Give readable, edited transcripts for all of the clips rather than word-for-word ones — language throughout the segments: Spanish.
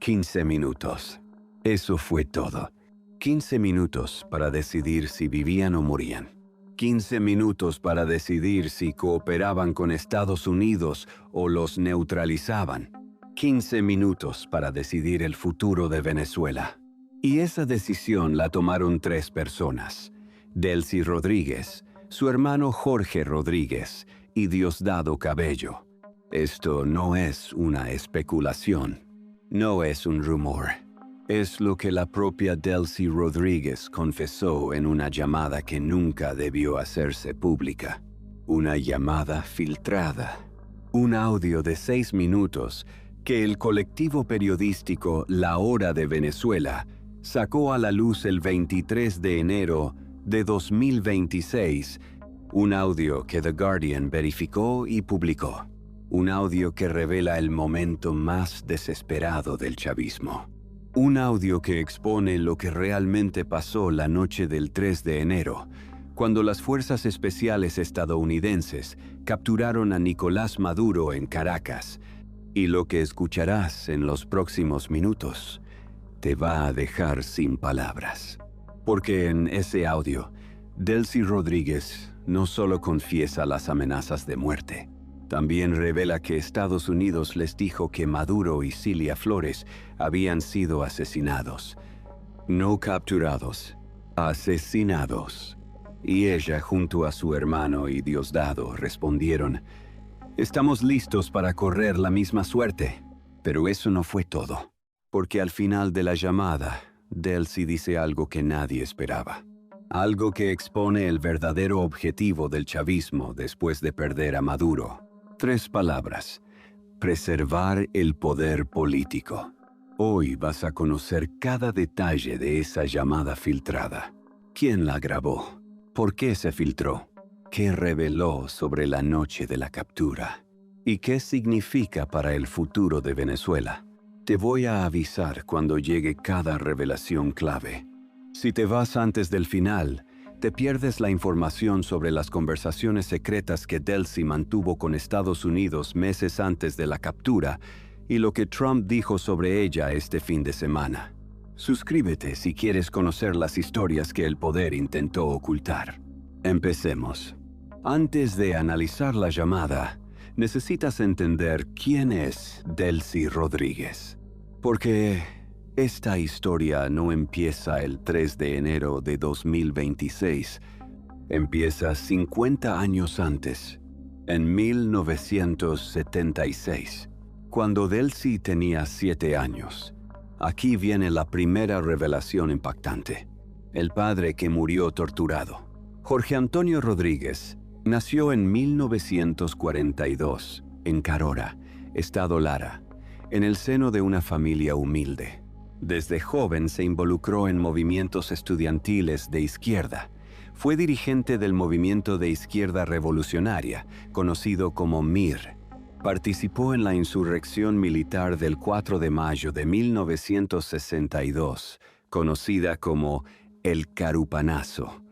15 minutos. Eso fue todo. 15 minutos para decidir si vivían o morían. 15 minutos para decidir si cooperaban con Estados Unidos o los neutralizaban. 15 minutos para decidir el futuro de Venezuela. Y esa decisión la tomaron 3 personas: Delcy Rodríguez, su hermano Jorge Rodríguez y Diosdado Cabello. Esto no es una especulación, no es un rumor. Es lo que la propia Delcy Rodríguez confesó en una llamada que nunca debió hacerse pública. Una llamada filtrada. Un audio de 6 minutos que el colectivo periodístico La Hora de Venezuela sacó a la luz el 23 de enero de 2026. Un audio que The Guardian verificó y publicó. Un audio que revela el momento más desesperado del chavismo. Un audio que expone lo que realmente pasó la noche del 3 de enero, cuando las fuerzas especiales estadounidenses capturaron a Nicolás Maduro en Caracas, y lo que escucharás en los próximos minutos te va a dejar sin palabras. Porque en ese audio, Delcy Rodríguez no solo confiesa las amenazas de muerte, también revela que Estados Unidos les dijo que Maduro y Cilia Flores habían sido asesinados. No capturados, asesinados. Y ella, junto a su hermano y Diosdado, respondieron: «Estamos listos para correr la misma suerte». Pero eso no fue todo, porque al final de la llamada, Delcy dice algo que nadie esperaba. Algo que expone el verdadero objetivo del chavismo después de perder a Maduro. 3 palabras: preservar el poder político. Hoy vas a conocer cada detalle de esa llamada filtrada. ¿Quién la grabó? ¿Por qué se filtró? ¿Qué reveló sobre la noche de la captura? ¿Y qué significa para el futuro de Venezuela? Te voy a avisar cuando llegue cada revelación clave. Si te vas antes del final, te pierdes la información sobre las conversaciones secretas que Delcy mantuvo con Estados Unidos meses antes de la captura y lo que Trump dijo sobre ella este fin de semana. Suscríbete si quieres conocer las historias que el poder intentó ocultar. Empecemos. Antes de analizar la llamada, necesitas entender quién es Delcy Rodríguez. Porque esta historia no empieza el 3 de enero de 2026. Empieza 50 años antes, en 1976, cuando Delcy tenía 7 años. Aquí viene la primera revelación impactante. El padre que murió torturado. Jorge Antonio Rodríguez nació en 1942, en Carora, estado Lara, en el seno de una familia humilde. Desde joven se involucró en movimientos estudiantiles de izquierda. Fue dirigente del movimiento de izquierda revolucionaria, conocido como MIR. Participó en la insurrección militar del 4 de mayo de 1962, conocida como el Carupanazo,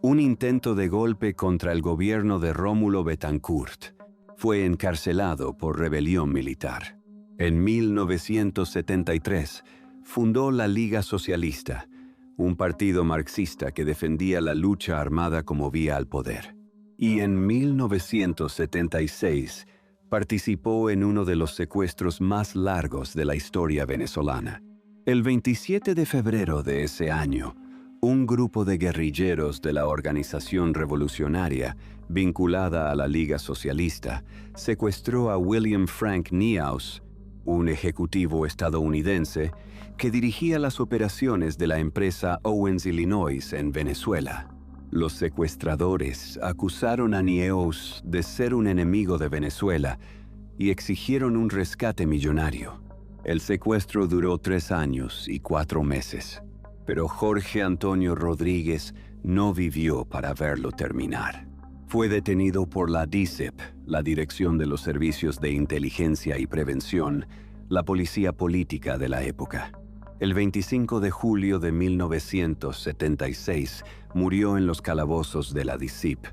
un intento de golpe contra el gobierno de Rómulo Betancourt. Fue encarcelado por rebelión militar. En 1973, fundó la Liga Socialista, un partido marxista que defendía la lucha armada como vía al poder. Y en 1976, participó en uno de los secuestros más largos de la historia venezolana. El 27 de febrero de ese año, un grupo de guerrilleros de la organización revolucionaria, vinculada a la Liga Socialista, secuestró a William Frank Niehaus, un ejecutivo estadounidense que dirigía las operaciones de la empresa Owens-Illinois en Venezuela. Los secuestradores acusaron a Niehaus de ser un enemigo de Venezuela y exigieron un rescate millonario. El secuestro duró 3 años y 4 meses, pero Jorge Antonio Rodríguez no vivió para verlo terminar. Fue detenido por la DICEP, la Dirección de los Servicios de Inteligencia y Prevención, la policía política de la época. El 25 de julio de 1976 murió en los calabozos de la DICIP,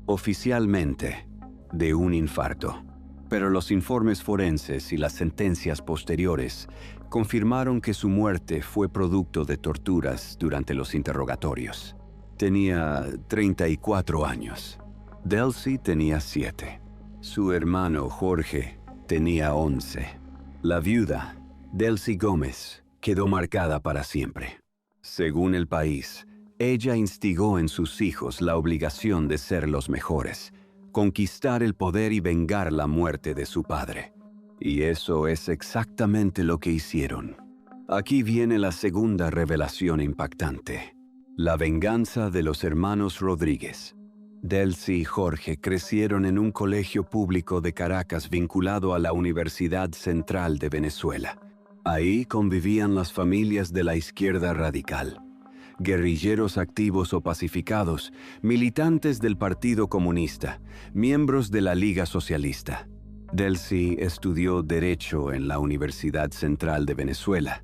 oficialmente de un infarto. Pero los informes forenses y las sentencias posteriores confirmaron que su muerte fue producto de torturas durante los interrogatorios. Tenía 34 años. Delcy tenía 7. Su hermano Jorge tenía 11. La viuda, Delcy Gómez, quedó marcada para siempre. Según El País, ella instigó en sus hijos la obligación de ser los mejores, conquistar el poder y vengar la muerte de su padre. Y eso es exactamente lo que hicieron. Aquí viene la segunda revelación impactante: la venganza de los hermanos Rodríguez. Delcy y Jorge crecieron en un colegio público de Caracas vinculado a la Universidad Central de Venezuela. Ahí convivían las familias de la izquierda radical, guerrilleros activos o pacificados, militantes del Partido Comunista, miembros de la Liga Socialista. Delcy estudió Derecho en la Universidad Central de Venezuela.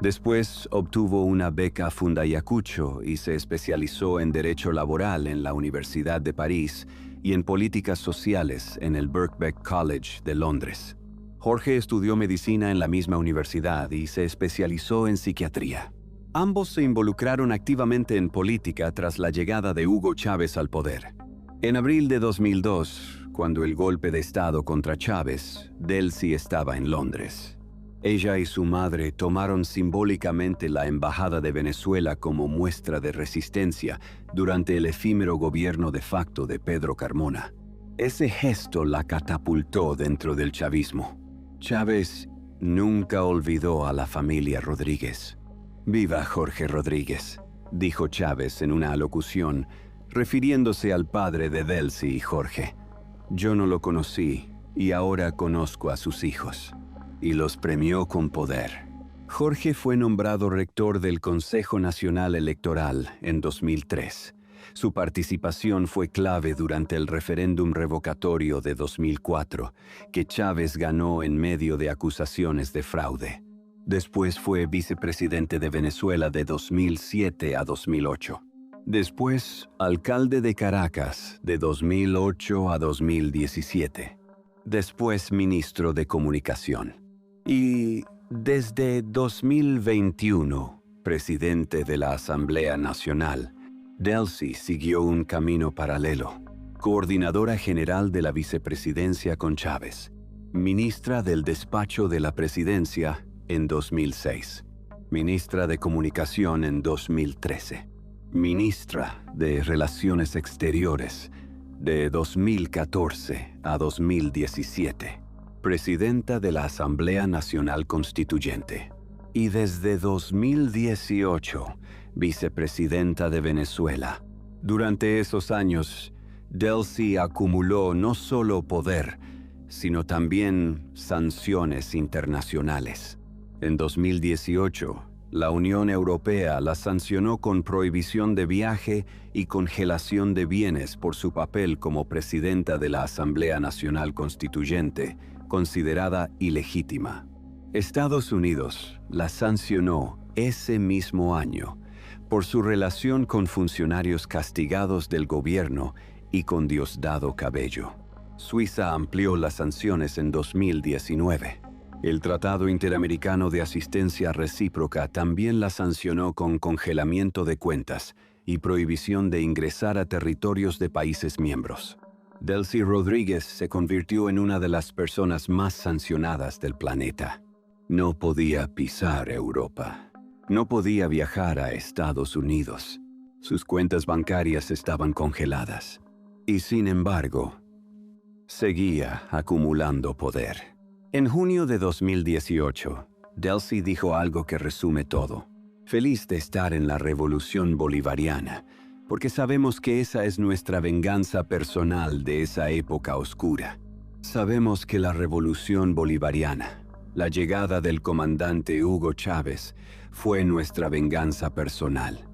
Después obtuvo una beca Fundayacucho y se especializó en Derecho Laboral en la Universidad de París y en Políticas Sociales en el Birkbeck College de Londres. Jorge estudió Medicina en la misma universidad y se especializó en Psiquiatría. Ambos se involucraron activamente en política tras la llegada de Hugo Chávez al poder. En abril de 2002, cuando el golpe de Estado contra Chávez, Delcy estaba en Londres. Ella y su madre tomaron simbólicamente la Embajada de Venezuela como muestra de resistencia durante el efímero gobierno de facto de Pedro Carmona. Ese gesto la catapultó dentro del chavismo. Chávez nunca olvidó a la familia Rodríguez. «Viva Jorge Rodríguez», dijo Chávez en una alocución, refiriéndose al padre de Delcy y Jorge. «Yo no lo conocí y ahora conozco a sus hijos». Y los premió con poder. Jorge fue nombrado rector del Consejo Nacional Electoral en 2003. Su participación fue clave durante el referéndum revocatorio de 2004, que Chávez ganó en medio de acusaciones de fraude. Después fue vicepresidente de Venezuela de 2007 a 2008. Después, alcalde de Caracas de 2008 a 2017. Después, ministro de Comunicación. Y desde 2021, presidente de la Asamblea Nacional, Delcy siguió un camino paralelo. Coordinadora general de la vicepresidencia con Chávez. Ministra del Despacho de la Presidencia en 2006. Ministra de Comunicación en 2013. Ministra de Relaciones Exteriores de 2014 a 2017. Presidenta de la Asamblea Nacional Constituyente. Y desde 2018, vicepresidenta de Venezuela. Durante esos años, Delcy acumuló no solo poder, sino también sanciones internacionales. En 2018, la Unión Europea la sancionó con prohibición de viaje y congelación de bienes por su papel como presidenta de la Asamblea Nacional Constituyente, considerada ilegítima. Estados Unidos la sancionó ese mismo año por su relación con funcionarios castigados del gobierno y con Diosdado Cabello. Suiza amplió las sanciones en 2019. El Tratado Interamericano de Asistencia Recíproca también la sancionó con congelamiento de cuentas y prohibición de ingresar a territorios de países miembros. Delcy Rodríguez se convirtió en una de las personas más sancionadas del planeta. No podía pisar Europa. No podía viajar a Estados Unidos. Sus cuentas bancarias estaban congeladas. Y sin embargo, seguía acumulando poder. En junio de 2018, Delcy dijo algo que resume todo. Feliz de estar en la revolución bolivariana, porque sabemos que esa es nuestra venganza personal de esa época oscura. Sabemos que la revolución bolivariana, la llegada del comandante Hugo Chávez, fue nuestra venganza personal.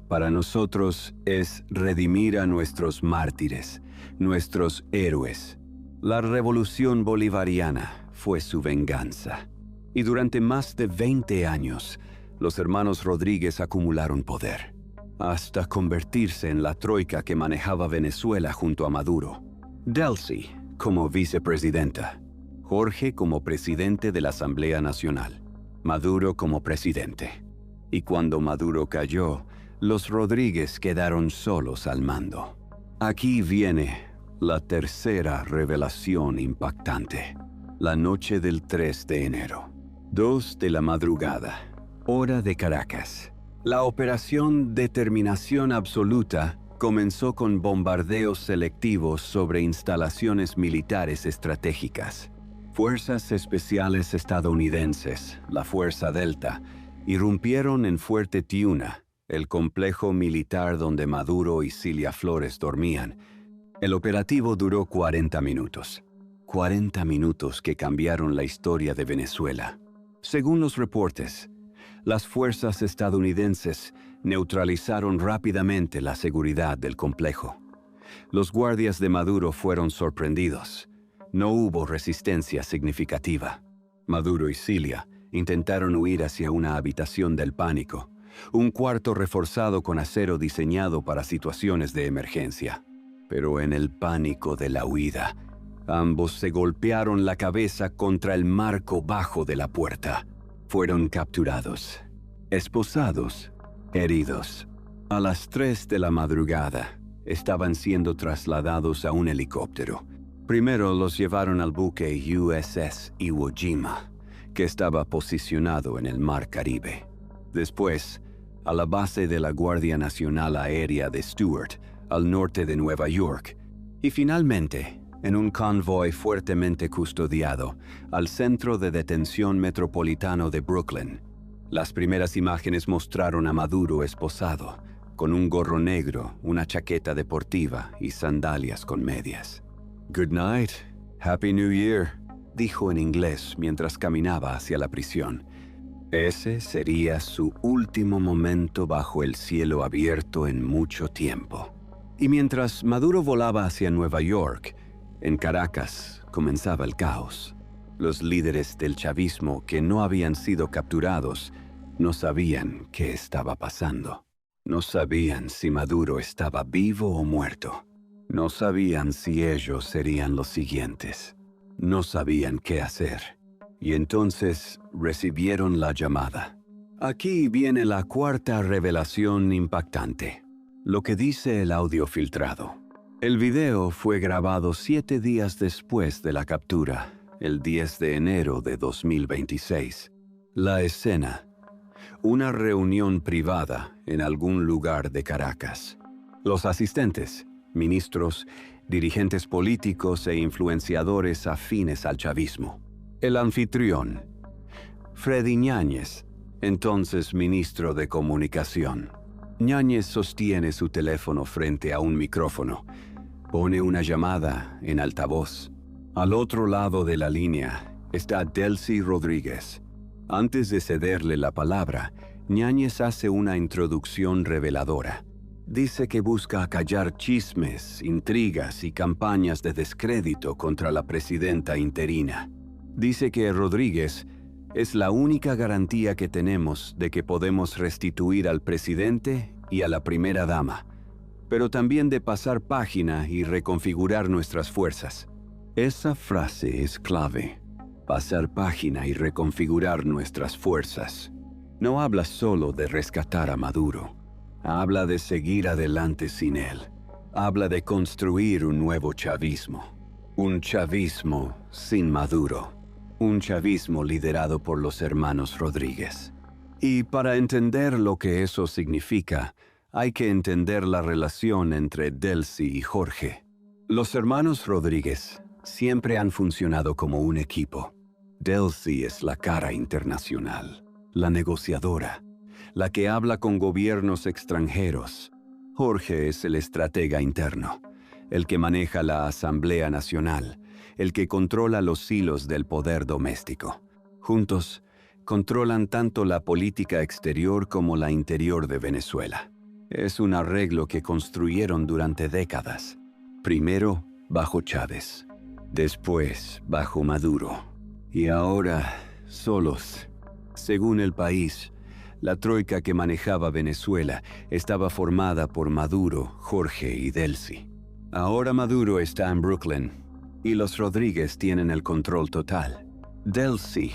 Para nosotros es redimir a nuestros mártires, nuestros héroes. La revolución bolivariana fue su venganza. Y durante más de 20 años, los hermanos Rodríguez acumularon poder, hasta convertirse en la troika que manejaba Venezuela junto a Maduro. Delcy, como vicepresidenta, Jorge como presidente de la Asamblea Nacional, Maduro como presidente. Y cuando Maduro cayó, los Rodríguez quedaron solos al mando. Aquí viene la tercera revelación impactante. La noche del 3 de enero, 2 de la madrugada, hora de Caracas. La operación Determinación Absoluta comenzó con bombardeos selectivos sobre instalaciones militares estratégicas. Fuerzas especiales estadounidenses, la Fuerza Delta, irrumpieron en Fuerte Tiuna, el complejo militar donde Maduro y Cilia Flores dormían. El operativo duró 40 minutos. 40 minutos que cambiaron la historia de Venezuela. Según los reportes, las fuerzas estadounidenses neutralizaron rápidamente la seguridad del complejo. Los guardias de Maduro fueron sorprendidos. No hubo resistencia significativa. Maduro y Cilia intentaron huir hacia una habitación del pánico, un cuarto reforzado con acero diseñado para situaciones de emergencia. Pero en el pánico de la huida, ambos se golpearon la cabeza contra el marco bajo de la puerta. Fueron capturados, esposados, heridos. A las 3 de la madrugada, estaban siendo trasladados a un helicóptero. Primero los llevaron al buque USS Iwo Jima, que estaba posicionado en el Mar Caribe. Después, a la base de la Guardia Nacional Aérea de Stewart, al norte de Nueva York. Y finalmente, en un convoy fuertemente custodiado, al Centro de Detención Metropolitano de Brooklyn. Las primeras imágenes mostraron a Maduro esposado, con un gorro negro, una chaqueta deportiva y sandalias con medias. «Good night, Happy New Year», dijo en inglés mientras caminaba hacia la prisión. Ese sería su último momento bajo el cielo abierto en mucho tiempo. Y mientras Maduro volaba hacia Nueva York, en Caracas comenzaba el caos. Los líderes del chavismo que no habían sido capturados no sabían qué estaba pasando. No sabían si Maduro estaba vivo o muerto. No sabían si ellos serían los siguientes. No sabían qué hacer. Y entonces recibieron la llamada. Aquí viene la cuarta revelación impactante. Lo que dice el audio filtrado. El video fue grabado 7 días después de la captura, el 10 de enero de 2026. La escena: una reunión privada en algún lugar de Caracas. Los asistentes, ministros, dirigentes políticos e influenciadores afines al chavismo. El anfitrión, Freddy Ñáñez, entonces ministro de Comunicación. Ñáñez sostiene su teléfono frente a un micrófono. Pone una llamada en altavoz. Al otro lado de la línea está Delcy Rodríguez. Antes de cederle la palabra, Ñáñez hace una introducción reveladora. Dice que busca acallar chismes, intrigas y campañas de descrédito contra la presidenta interina. Dice que Rodríguez es la única garantía que tenemos de que podemos restituir al presidente y a la primera dama, pero también de pasar página y reconfigurar nuestras fuerzas. Esa frase es clave: pasar página y reconfigurar nuestras fuerzas. No habla solo de rescatar a Maduro. Habla de seguir adelante sin él. Habla de construir un nuevo chavismo. Un chavismo sin Maduro. Un chavismo liderado por los hermanos Rodríguez. Y para entender lo que eso significa, hay que entender la relación entre Delcy y Jorge. Los hermanos Rodríguez siempre han funcionado como un equipo. Delcy es la cara internacional, la negociadora, la que habla con gobiernos extranjeros. Jorge es el estratega interno, el que maneja la Asamblea Nacional, el que controla los hilos del poder doméstico. Juntos, controlan tanto la política exterior como la interior de Venezuela. Es un arreglo que construyeron durante décadas. Primero bajo Chávez, después bajo Maduro, y ahora solos. Según El País, la troika que manejaba Venezuela estaba formada por Maduro, Jorge y Delcy. Ahora Maduro está en Brooklyn. y los Rodríguez tienen el control total. Delcy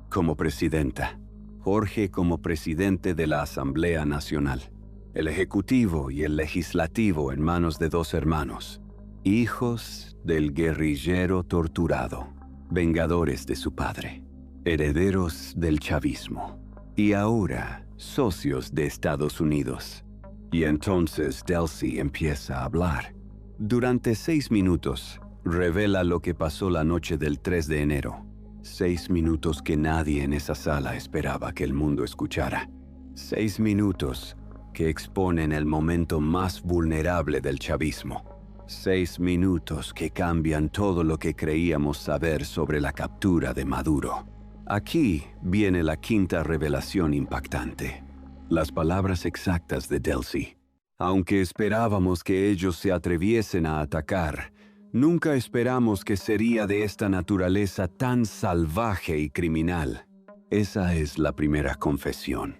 como presidenta, Jorge como presidente de la Asamblea Nacional, el Ejecutivo y el Legislativo en manos de dos hermanos, hijos del guerrillero torturado, vengadores de su padre, herederos del chavismo, y ahora socios de Estados Unidos. Y entonces Delcy empieza a hablar. Durante 6 minutos, revela lo que pasó la noche del 3 de enero. 6 minutos que nadie en esa sala esperaba que el mundo escuchara. 6 minutos que exponen el momento más vulnerable del chavismo. 6 minutos que cambian todo lo que creíamos saber sobre la captura de Maduro. Aquí viene la quinta revelación impactante. Las palabras exactas de Delcy. Aunque esperábamos que ellos se atreviesen a atacar, nunca esperamos que sería de esta naturaleza tan salvaje y criminal. Esa es la primera confesión.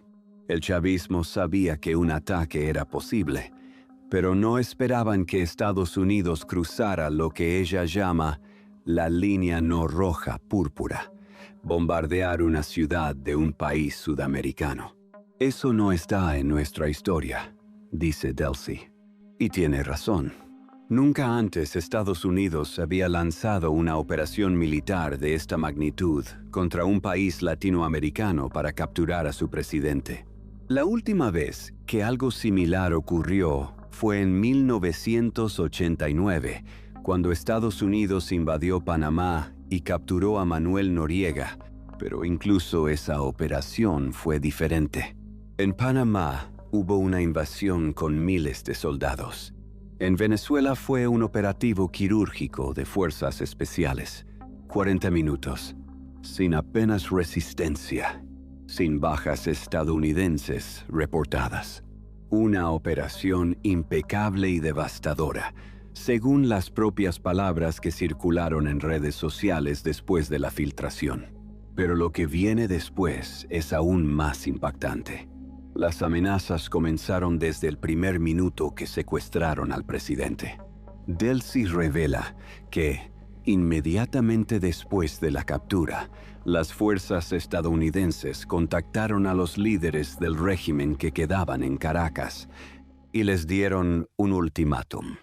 El chavismo sabía que un ataque era posible, pero no esperaban que Estados Unidos cruzara lo que ella llama la línea no roja púrpura, bombardear una ciudad de un país sudamericano. Eso no está en nuestra historia, dice Delcy. Y tiene razón. Nunca antes Estados Unidos había lanzado una operación militar de esta magnitud contra un país latinoamericano para capturar a su presidente. La última vez que algo similar ocurrió fue en 1989, cuando Estados Unidos invadió Panamá y capturó a Manuel Noriega, pero incluso esa operación fue diferente. En Panamá hubo una invasión con miles de soldados. En Venezuela fue un operativo quirúrgico de fuerzas especiales. 40 minutos, sin apenas resistencia, sin bajas estadounidenses reportadas. Una operación impecable y devastadora, según las propias palabras que circularon en redes sociales después de la filtración. Pero lo que viene después es aún más impactante. Las amenazas comenzaron desde el primer minuto que secuestraron al presidente. Delcy revela que, inmediatamente después de la captura, las fuerzas estadounidenses contactaron a los líderes del régimen que quedaban en Caracas y les dieron un ultimátum.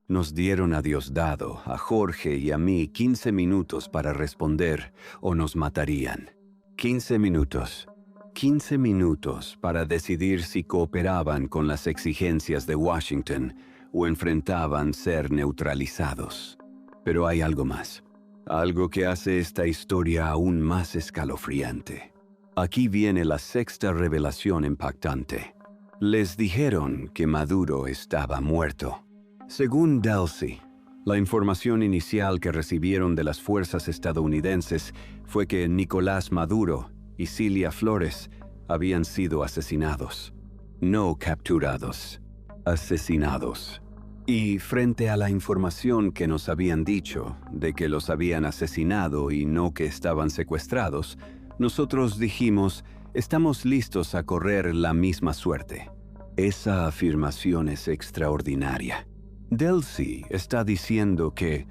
Nos dieron a Diosdado, a Jorge y a mí 15 minutos para responder o nos matarían. 15 minutos. 15 minutos para decidir si cooperaban con las exigencias de Washington o enfrentaban ser neutralizados. Pero hay algo más, algo que hace esta historia aún más escalofriante. Aquí viene la sexta revelación impactante. Les dijeron que Maduro estaba muerto. Según Delcy, la información inicial que recibieron de las fuerzas estadounidenses fue que Nicolás Maduro y Cilia Flores habían sido asesinados. No capturados, asesinados. Y frente a la información que nos habían dicho de que los habían asesinado y no que estaban secuestrados, nosotros dijimos, estamos listos a correr la misma suerte. Esa afirmación es extraordinaria. Delcy está diciendo que,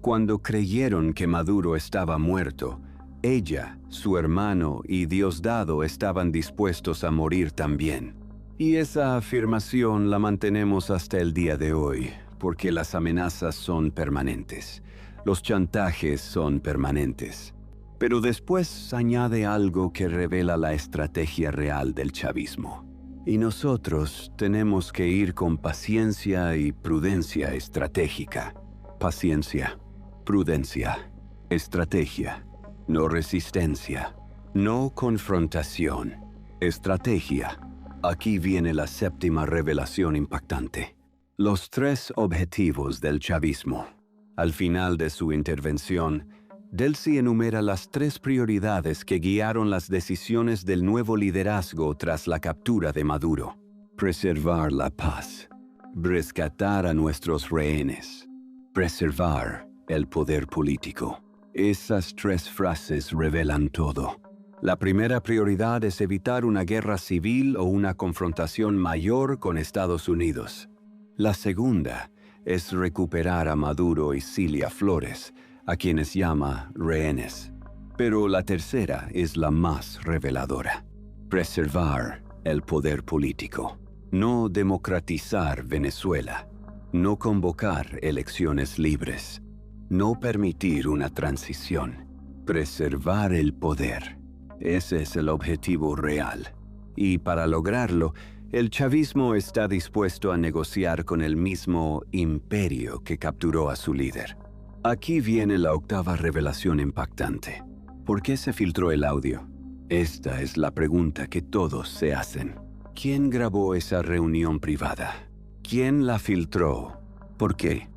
cuando creyeron que Maduro estaba muerto, ella, su hermano y Diosdado estaban dispuestos a morir también. Y esa afirmación la mantenemos hasta el día de hoy, porque las amenazas son permanentes, los chantajes son permanentes. Pero después añade algo que revela la estrategia real del chavismo. Y nosotros tenemos que ir con paciencia y prudencia estratégica. Paciencia, prudencia, estrategia. No resistencia, no confrontación, estrategia. Aquí viene la séptima revelación impactante. Los 3 objetivos del chavismo. Al final de su intervención, Delcy enumera las 3 prioridades que guiaron las decisiones del nuevo liderazgo tras la captura de Maduro. Preservar la paz, rescatar a nuestros rehenes, preservar el poder político. Esas 3 frases revelan todo. La primera prioridad es evitar una guerra civil o una confrontación mayor con Estados Unidos. La segunda es recuperar a Maduro y Cilia Flores, a quienes llama rehenes. Pero la tercera es la más reveladora: preservar el poder político, no democratizar Venezuela, no convocar elecciones libres, no permitir una transición, preservar el poder. Ese es el objetivo real. Y para lograrlo, el chavismo está dispuesto a negociar con el mismo imperio que capturó a su líder. Aquí viene la octava revelación impactante. ¿Por qué se filtró el audio? Esta es la pregunta que todos se hacen. ¿Quién grabó esa reunión privada? ¿Quién la filtró? ¿Por qué?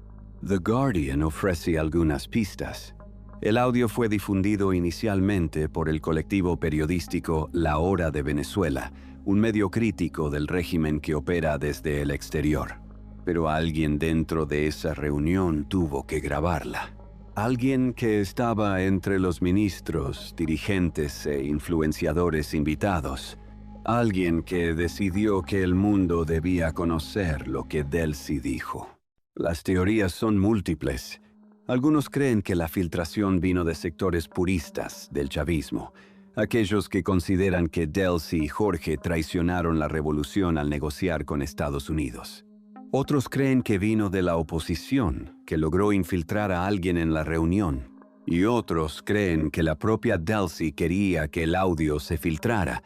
The Guardian ofrece algunas pistas. El audio fue difundido inicialmente por el colectivo periodístico La Hora de Venezuela, un medio crítico del régimen que opera desde el exterior. Pero alguien dentro de esa reunión tuvo que grabarla. Alguien que estaba entre los ministros, dirigentes e influenciadores invitados. Alguien que decidió que el mundo debía conocer lo que Delcy dijo. Las teorías son múltiples. Algunos creen que la filtración vino de sectores puristas del chavismo, aquellos que consideran que Delcy y Jorge traicionaron la revolución al negociar con Estados Unidos. Otros creen que vino de la oposición, que logró infiltrar a alguien en la reunión. Y otros creen que la propia Delcy quería que el audio se filtrara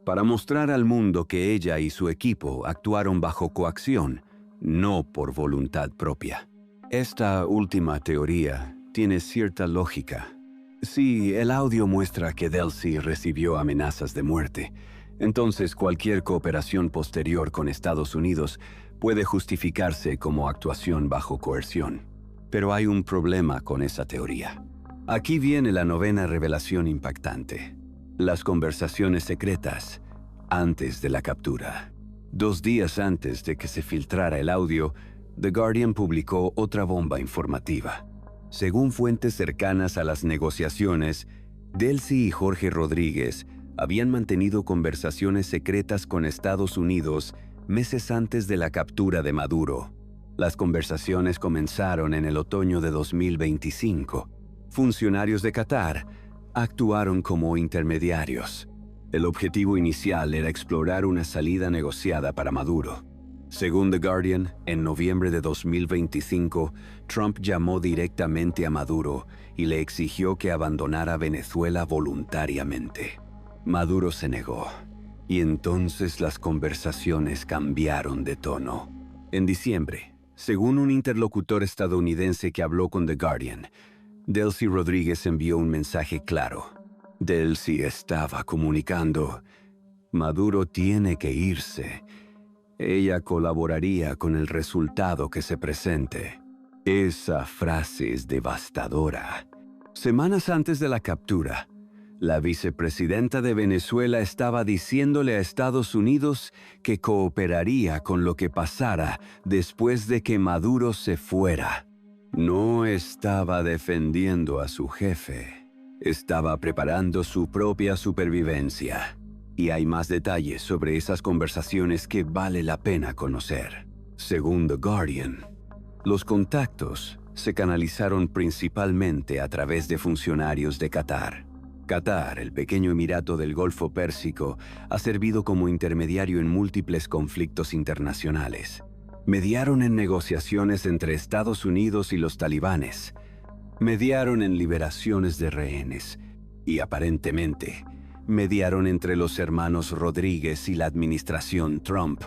para mostrar al mundo que ella y su equipo actuaron bajo coacción, no por voluntad propia. Esta última teoría tiene cierta lógica. Si el audio muestra que Delcy recibió amenazas de muerte, entonces cualquier cooperación posterior con Estados Unidos puede justificarse como actuación bajo coerción. Pero hay un problema con esa teoría. Aquí viene la novena revelación impactante: las conversaciones secretas antes de la captura. 2 días antes de que se filtrara el audio, The Guardian publicó otra bomba informativa. Según fuentes cercanas a las negociaciones, Delcy y Jorge Rodríguez habían mantenido conversaciones secretas con Estados Unidos meses antes de la captura de Maduro. Las conversaciones comenzaron en el otoño de 2025. Funcionarios de Qatar actuaron como intermediarios. El objetivo inicial era explorar una salida negociada para Maduro. Según The Guardian, en noviembre de 2025, Trump llamó directamente a Maduro y le exigió que abandonara Venezuela voluntariamente. Maduro se negó, y entonces las conversaciones cambiaron de tono. En diciembre, según un interlocutor estadounidense que habló con The Guardian, Delcy Rodríguez envió un mensaje claro. Delcy estaba comunicando: Maduro tiene que irse. Ella colaboraría con el resultado que se presente. Esa frase es devastadora. Semanas antes de la captura, la vicepresidenta de Venezuela estaba diciéndole a Estados Unidos que cooperaría con lo que pasara después de que Maduro se fuera. No estaba defendiendo a su jefe. Estaba preparando su propia supervivencia. Y hay más detalles sobre esas conversaciones que vale la pena conocer. Según The Guardian, los contactos se canalizaron principalmente a través de funcionarios de Qatar. Qatar, el pequeño emirato del Golfo Pérsico, ha servido como intermediario en múltiples conflictos internacionales. Mediaron en negociaciones entre Estados Unidos y los talibanes. Mediaron en liberaciones de rehenes. Y aparentemente, mediaron entre los hermanos Rodríguez y la administración Trump.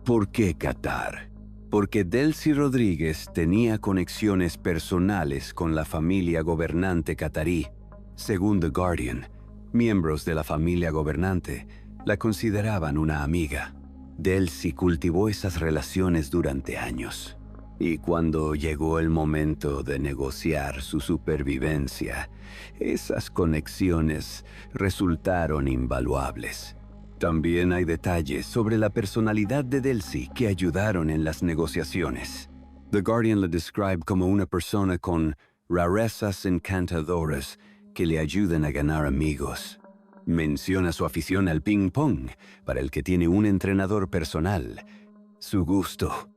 ¿Por qué Qatar? Porque Delcy Rodríguez tenía conexiones personales con la familia gobernante catarí. Según The Guardian, miembros de la familia gobernante la consideraban una amiga. Delcy cultivó esas relaciones durante años. Y cuando llegó el momento de negociar su supervivencia, esas conexiones resultaron invaluables. También hay detalles sobre la personalidad de Delcy que ayudaron en las negociaciones. The Guardian la describe como una persona con rarezas encantadoras que le ayudan a ganar amigos. Menciona su afición al ping-pong, para el que tiene un entrenador personal, su gusto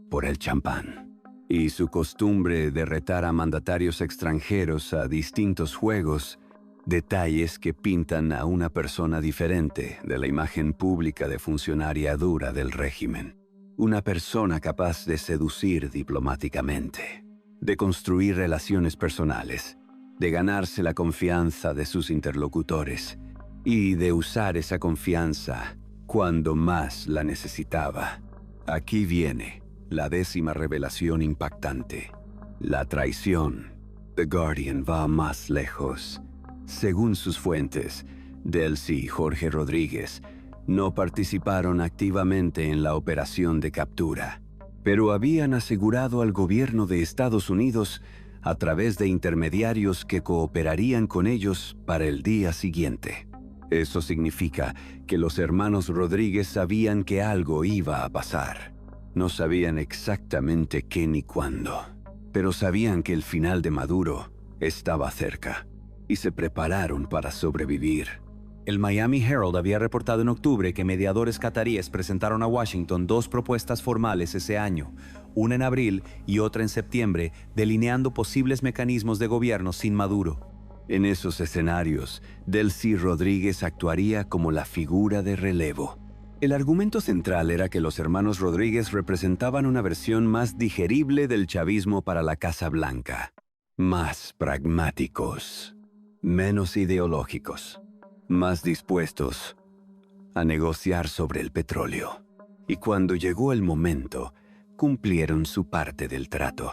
por el champán. y su costumbre de retar a mandatarios extranjeros a distintos juegos, detalles que pintan a una persona diferente de la imagen pública de funcionaria dura del régimen. Una persona capaz de seducir diplomáticamente, de construir relaciones personales, de ganarse la confianza de sus interlocutores y de usar esa confianza cuando más la necesitaba. Aquí viene la 10ª revelación impactante. La traición. The Guardian va más lejos. Según sus fuentes, Delcy y Jorge Rodríguez no participaron activamente en la operación de captura, pero habían asegurado al gobierno de Estados Unidos a través de intermediarios que cooperarían con ellos para el día siguiente. Eso significa que los hermanos Rodríguez sabían que algo iba a pasar. No sabían exactamente qué ni cuándo, pero sabían que el final de Maduro estaba cerca y se prepararon para sobrevivir. El Miami Herald había reportado en octubre que mediadores cataríes presentaron a Washington 2 propuestas formales ese año, una en abril y otra en septiembre, delineando posibles mecanismos de gobierno sin Maduro. En esos escenarios, Delcy Rodríguez actuaría como la figura de relevo. El argumento central era que los hermanos Rodríguez representaban una versión más digerible del chavismo para la Casa Blanca, más pragmáticos, menos ideológicos, más dispuestos a negociar sobre el petróleo. Y cuando llegó el momento, cumplieron su parte del trato.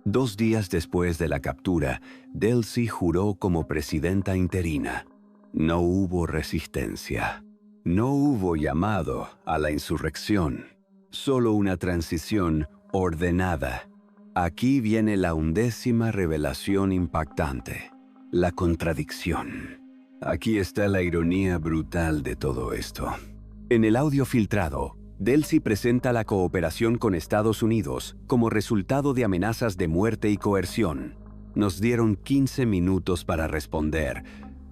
2 días después de la captura, Delcy juró como presidenta interina. No hubo resistencia. No hubo llamado a la insurrección. Solo una transición ordenada. Aquí viene la 11ª revelación impactante. La contradicción. Aquí está la ironía brutal de todo esto. En el audio filtrado, Delcy presenta la cooperación con Estados Unidos como resultado de amenazas de muerte y coerción. Nos dieron 15 minutos para responder,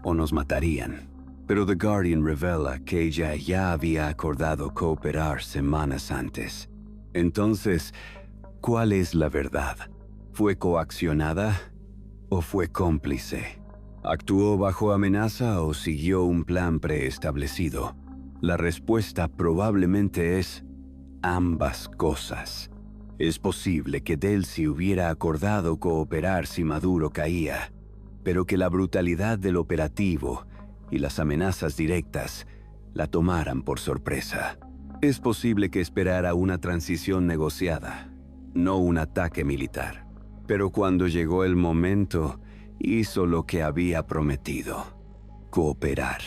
o nos matarían. Pero The Guardian revela que ella ya había acordado cooperar semanas antes. Entonces, ¿cuál es la verdad? ¿Fue coaccionada o fue cómplice? ¿Actuó bajo amenaza o siguió un plan preestablecido? La respuesta probablemente es ambas cosas. Es posible que Delcy hubiera acordado cooperar si Maduro caía, pero que la brutalidad del operativo y las amenazas directas la tomaran por sorpresa. Es posible que esperara una transición negociada, no un ataque militar. Pero cuando llegó el momento, hizo lo que había prometido: cooperar.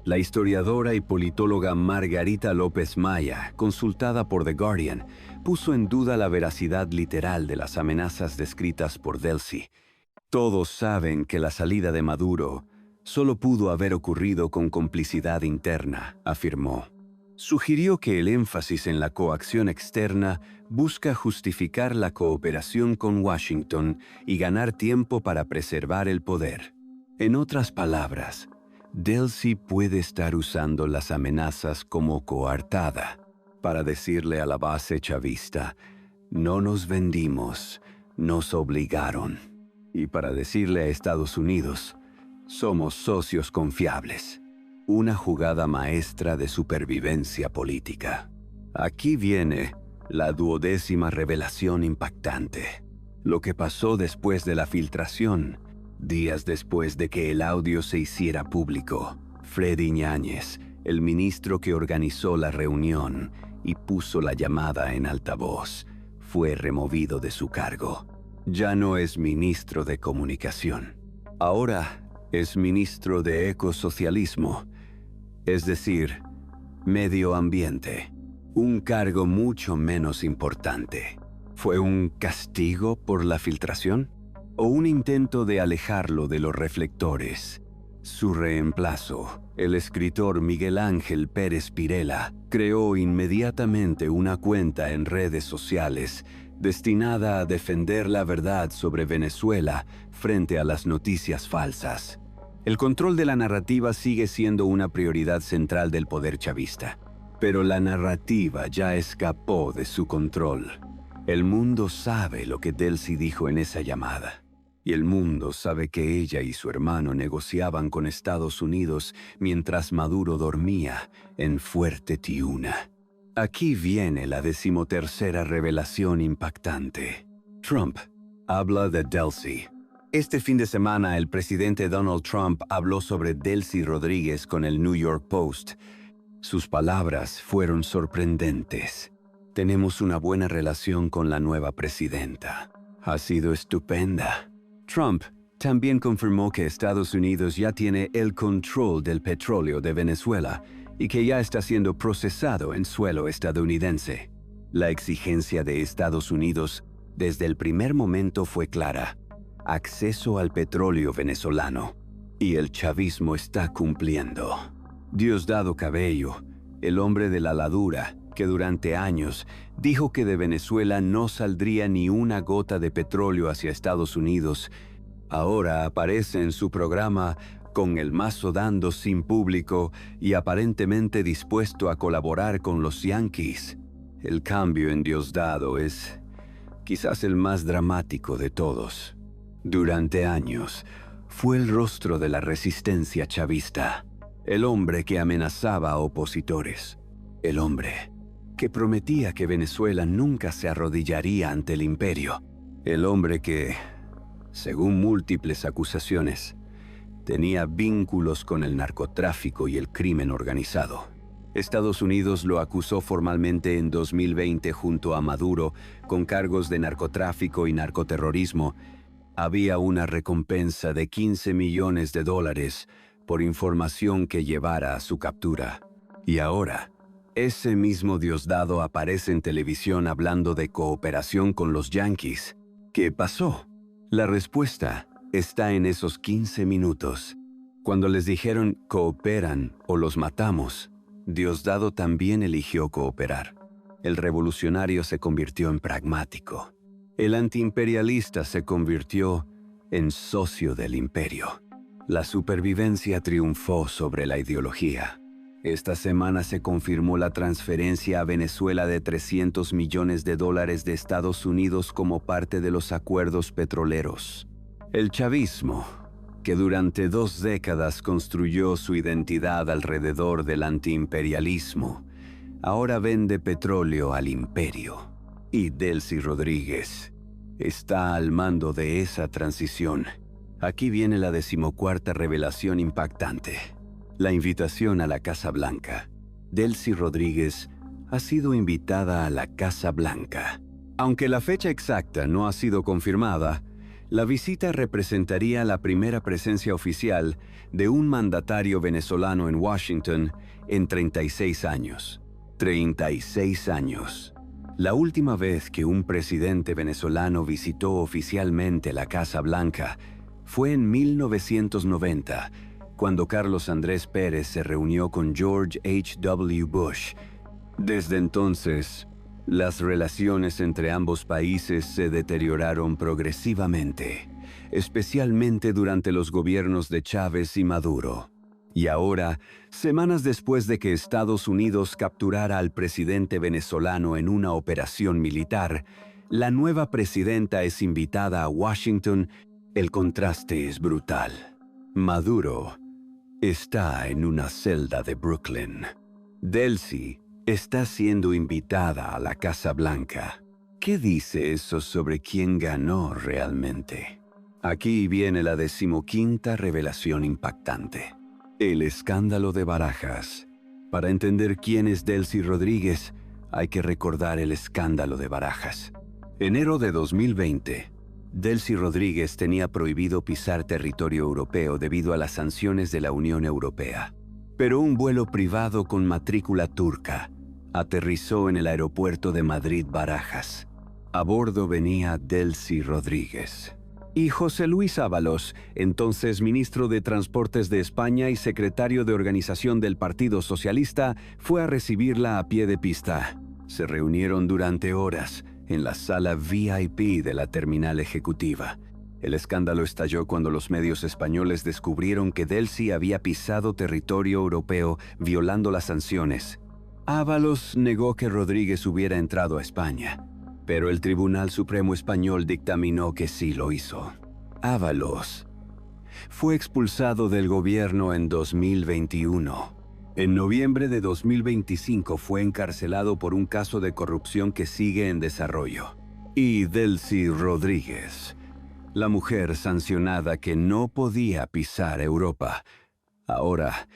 La historiadora y politóloga Margarita López Maya, consultada por The Guardian, puso en duda la veracidad literal de las amenazas descritas por Delcy. Todos saben que la salida de Maduro solo pudo haber ocurrido con complicidad interna, afirmó. Sugirió que el énfasis en la coacción externa busca justificar la cooperación con Washington y ganar tiempo para preservar el poder. En otras palabras, Delcy puede estar usando las amenazas como coartada para decirle a la base chavista: no nos vendimos, nos obligaron. Y para decirle a Estados Unidos: somos socios confiables. Una jugada maestra de supervivencia política. Aquí viene la 12ª revelación impactante. Lo que pasó después de la filtración. Días después de que el audio se hiciera público, Freddy Ñáñez, el ministro que organizó la reunión y puso la llamada en altavoz, fue removido de su cargo. Ya no es ministro de Comunicación. Ahora es ministro de Ecosocialismo, es decir, Medio Ambiente. Un cargo mucho menos importante. ¿Fue un castigo por la filtración? ¿O un intento de alejarlo de los reflectores? Su reemplazo, el escritor Miguel Ángel Pérez Pirela, creó inmediatamente una cuenta en redes sociales destinada a defender la verdad sobre Venezuela frente a las noticias falsas. El control de la narrativa sigue siendo una prioridad central del poder chavista, pero la narrativa ya escapó de su control. El mundo sabe lo que Delcy dijo en esa llamada. Y el mundo sabe que ella y su hermano negociaban con Estados Unidos mientras Maduro dormía en Fuerte Tiuna. Aquí viene la 13ª revelación impactante. Trump habla de Delcy. Este fin de semana, el presidente Donald Trump habló sobre Delcy Rodríguez con el New York Post. Sus palabras fueron sorprendentes. Tenemos una buena relación con la nueva presidenta. Ha sido estupenda. Trump también confirmó que Estados Unidos ya tiene el control del petróleo de Venezuela y que ya está siendo procesado en suelo estadounidense. La exigencia de Estados Unidos desde el primer momento fue clara: acceso al petróleo venezolano. Y el chavismo está cumpliendo. Diosdado Cabello, el hombre de la ladura, que durante años dijo que de Venezuela no saldría ni una gota de petróleo hacia Estados Unidos, ahora aparece en su programa con el mazo dando sin público y aparentemente dispuesto a colaborar con los Yankees. El cambio en Diosdado es quizás el más dramático de todos. Durante años, fue el rostro de la resistencia chavista, el hombre que amenazaba a opositores, el hombre que prometía que Venezuela nunca se arrodillaría ante el imperio, el hombre que, según múltiples acusaciones, tenía vínculos con el narcotráfico y el crimen organizado. Estados Unidos lo acusó formalmente en 2020 junto a Maduro con cargos de narcotráfico y narcoterrorismo. Había una recompensa de $15 millones por información que llevara a su captura. Y ahora, ese mismo Diosdado aparece en televisión hablando de cooperación con los Yankees. ¿Qué pasó? La respuesta está en esos 15 minutos. Cuando les dijeron cooperan o los matamos, Diosdado también eligió cooperar. El revolucionario se convirtió en pragmático. El antiimperialista se convirtió en socio del imperio. La supervivencia triunfó sobre la ideología. Esta semana se confirmó la transferencia a Venezuela de $300 millones de Estados Unidos como parte de los acuerdos petroleros. El chavismo, que durante 2 décadas construyó su identidad alrededor del antiimperialismo, ahora vende petróleo al imperio. Y Delcy Rodríguez está al mando de esa transición. Aquí viene la 14ª revelación impactante. La invitación a la Casa Blanca. Delcy Rodríguez ha sido invitada a la Casa Blanca. Aunque la fecha exacta no ha sido confirmada, la visita representaría la primera presencia oficial de un mandatario venezolano en Washington en 36 años. 36 años. La última vez que un presidente venezolano visitó oficialmente la Casa Blanca fue en 1990, cuando Carlos Andrés Pérez se reunió con George H.W. Bush. Desde entonces, las relaciones entre ambos países se deterioraron progresivamente, especialmente durante los gobiernos de Chávez y Maduro. Y ahora, semanas después de que Estados Unidos capturara al presidente venezolano en una operación militar, la nueva presidenta es invitada a Washington. El contraste es brutal. Maduro está en una celda de Brooklyn. Delcy está siendo invitada a la Casa Blanca. ¿Qué dice eso sobre quién ganó realmente? Aquí viene la 15ª revelación impactante. El escándalo de Barajas. Para entender quién es Delcy Rodríguez, hay que recordar el escándalo de Barajas. Enero de 2020. Delcy Rodríguez tenía prohibido pisar territorio europeo debido a las sanciones de la Unión Europea. Pero un vuelo privado con matrícula turca aterrizó en el aeropuerto de Madrid-Barajas. A bordo venía Delcy Rodríguez. Y José Luis Ábalos, entonces ministro de Transportes de España y secretario de organización del Partido Socialista, fue a recibirla a pie de pista. Se reunieron durante horas en la sala VIP de la terminal ejecutiva. El escándalo estalló cuando los medios españoles descubrieron que Delcy había pisado territorio europeo violando las sanciones. Ábalos negó que Rodríguez hubiera entrado a España. pero el Tribunal Supremo Español dictaminó que sí lo hizo. Ábalos fue expulsado del gobierno en 2021. En noviembre de 2025 fue encarcelado por un caso de corrupción que sigue en desarrollo. Y Delcy Rodríguez, la mujer sancionada que no podía pisar Europa, ahora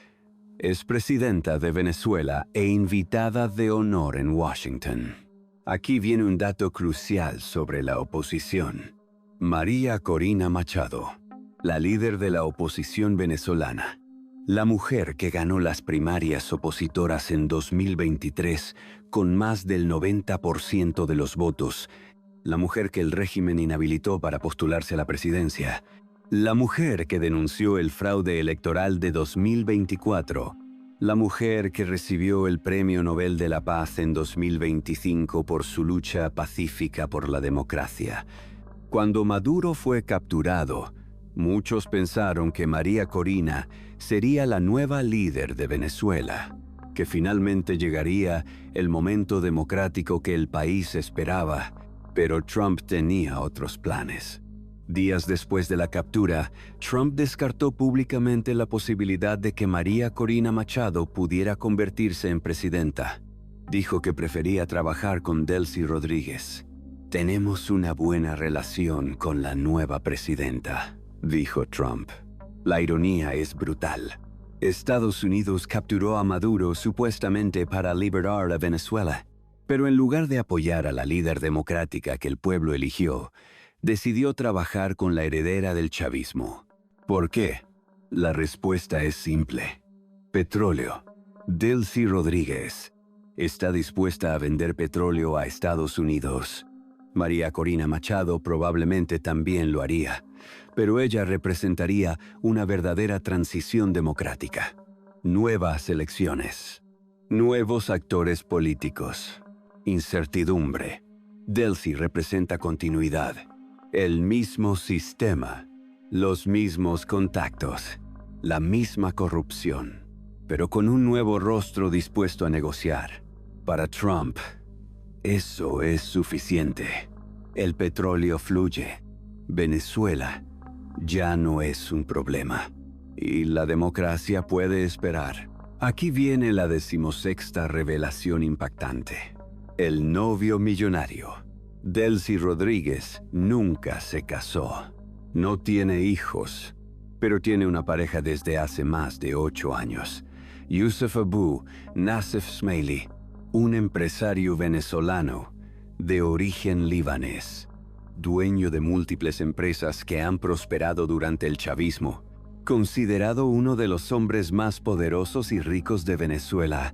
es presidenta de Venezuela e invitada de honor en Washington. Aquí viene un dato crucial sobre la oposición. María Corina Machado, la líder de la oposición venezolana, la mujer que ganó las primarias opositoras en 2023 con más del 90% de los votos, la mujer que el régimen inhabilitó para postularse a la presidencia, la mujer que denunció el fraude electoral de 2024, la mujer que recibió el Premio Nobel de la Paz en 2025 por su lucha pacífica por la democracia. Cuando Maduro fue capturado, muchos pensaron que María Corina sería la nueva líder de Venezuela, que finalmente llegaría el momento democrático que el país esperaba, pero Trump tenía otros planes. Días después de la captura, Trump descartó públicamente la posibilidad de que María Corina Machado pudiera convertirse en presidenta. Dijo que prefería trabajar con Delcy Rodríguez. «Tenemos una buena relación con la nueva presidenta», dijo Trump. La ironía es brutal. Estados Unidos capturó a Maduro supuestamente para liberar a Venezuela, pero en lugar de apoyar a la líder democrática que el pueblo eligió, decidió trabajar con la heredera del chavismo. ¿Por qué? La respuesta es simple. Petróleo. Delcy Rodríguez está dispuesta a vender petróleo a Estados Unidos. María Corina Machado probablemente también lo haría, pero ella representaría una verdadera transición democrática. Nuevas elecciones. Nuevos actores políticos. Incertidumbre. Delcy representa continuidad. El mismo sistema. Los mismos contactos. La misma corrupción. Pero con un nuevo rostro dispuesto a negociar. Para Trump, eso es suficiente. El petróleo fluye. Venezuela ya no es un problema. Y la democracia puede esperar. Aquí viene la 16ª revelación impactante. El novio millonario. Delcy Rodríguez nunca se casó. No tiene hijos, pero tiene una pareja desde hace más de 8 años. Yusuf Abu Nassef Smaili, un empresario venezolano de origen libanés, dueño de múltiples empresas que han prosperado durante el chavismo, considerado uno de los hombres más poderosos y ricos de Venezuela.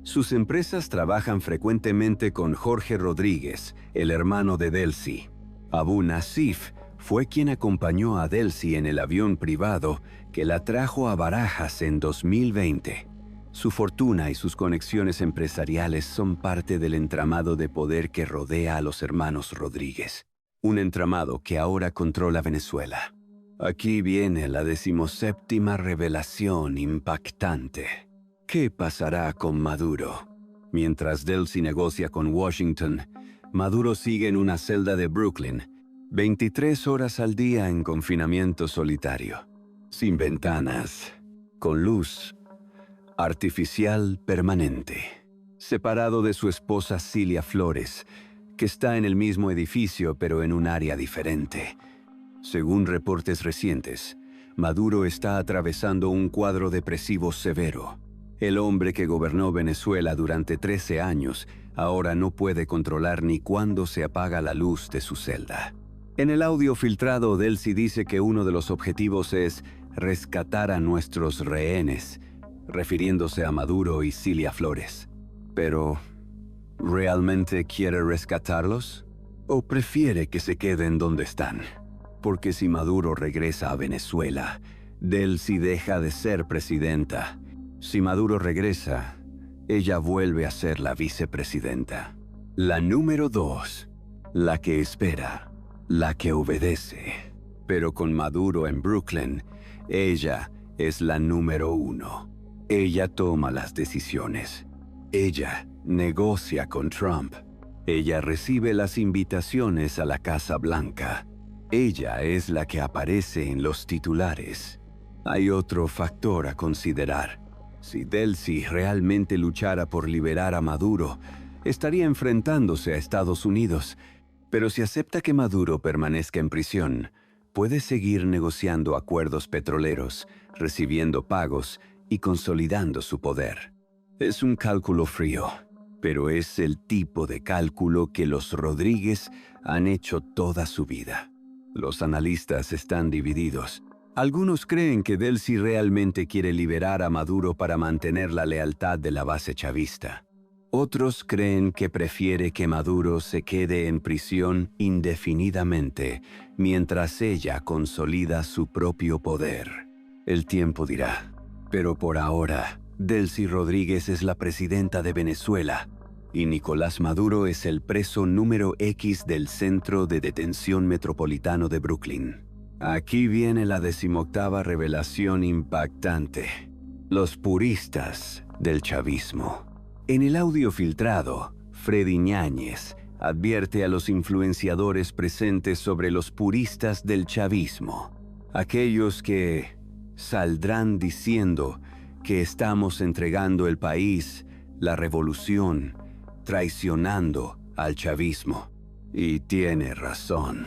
Sus empresas trabajan frecuentemente con Jorge Rodríguez, el hermano de Delcy. Abu Nassef fue quien acompañó a Delcy en el avión privado que la trajo a Barajas en 2020. Su fortuna y sus conexiones empresariales son parte del entramado de poder que rodea a los hermanos Rodríguez, un entramado que ahora controla Venezuela. Aquí viene la 17ª revelación impactante. ¿Qué pasará con Maduro? Mientras Delcy negocia con Washington, Maduro sigue en una celda de Brooklyn, 23 horas al día en confinamiento solitario, sin ventanas, con luz artificial permanente, separado de su esposa Cilia Flores, que está en el mismo edificio pero en un área diferente. Según reportes recientes, Maduro está atravesando un cuadro depresivo severo. El hombre que gobernó Venezuela durante 13 años ahora no puede controlar ni cuándo se apaga la luz de su celda. En el audio filtrado, Delcy dice que uno de los objetivos es rescatar a nuestros rehenes, refiriéndose a Maduro y Cilia Flores. Pero, ¿realmente quiere rescatarlos? ¿O prefiere que se queden donde están? Porque si Maduro regresa a Venezuela, Delcy deja de ser presidenta. Si Maduro regresa, ella vuelve a ser la vicepresidenta. La número 2, la que espera, la que obedece. Pero con Maduro en Brooklyn, ella es la número 1. Ella toma las decisiones. Ella negocia con Trump. Ella recibe las invitaciones a la Casa Blanca. Ella es la que aparece en los titulares. Hay otro factor a considerar. Si Delcy realmente luchara por liberar a Maduro, estaría enfrentándose a Estados Unidos. Pero si acepta que Maduro permanezca en prisión, puede seguir negociando acuerdos petroleros, recibiendo pagos y consolidando su poder. Es un cálculo frío, pero es el tipo de cálculo que los Rodríguez han hecho toda su vida. Los analistas están divididos. Algunos creen que Delcy realmente quiere liberar a Maduro para mantener la lealtad de la base chavista. Otros creen que prefiere que Maduro se quede en prisión indefinidamente mientras ella consolida su propio poder. El tiempo dirá. Pero por ahora, Delcy Rodríguez es la presidenta de Venezuela y Nicolás Maduro es el preso número X del Centro de Detención Metropolitano de Brooklyn. Aquí viene la 18ª revelación impactante. Los puristas del chavismo. En el audio filtrado, Freddy Ñáñez advierte a los influenciadores presentes sobre los puristas del chavismo. Aquellos que saldrán diciendo que estamos entregando el país, la revolución, traicionando al chavismo. Y tiene razón.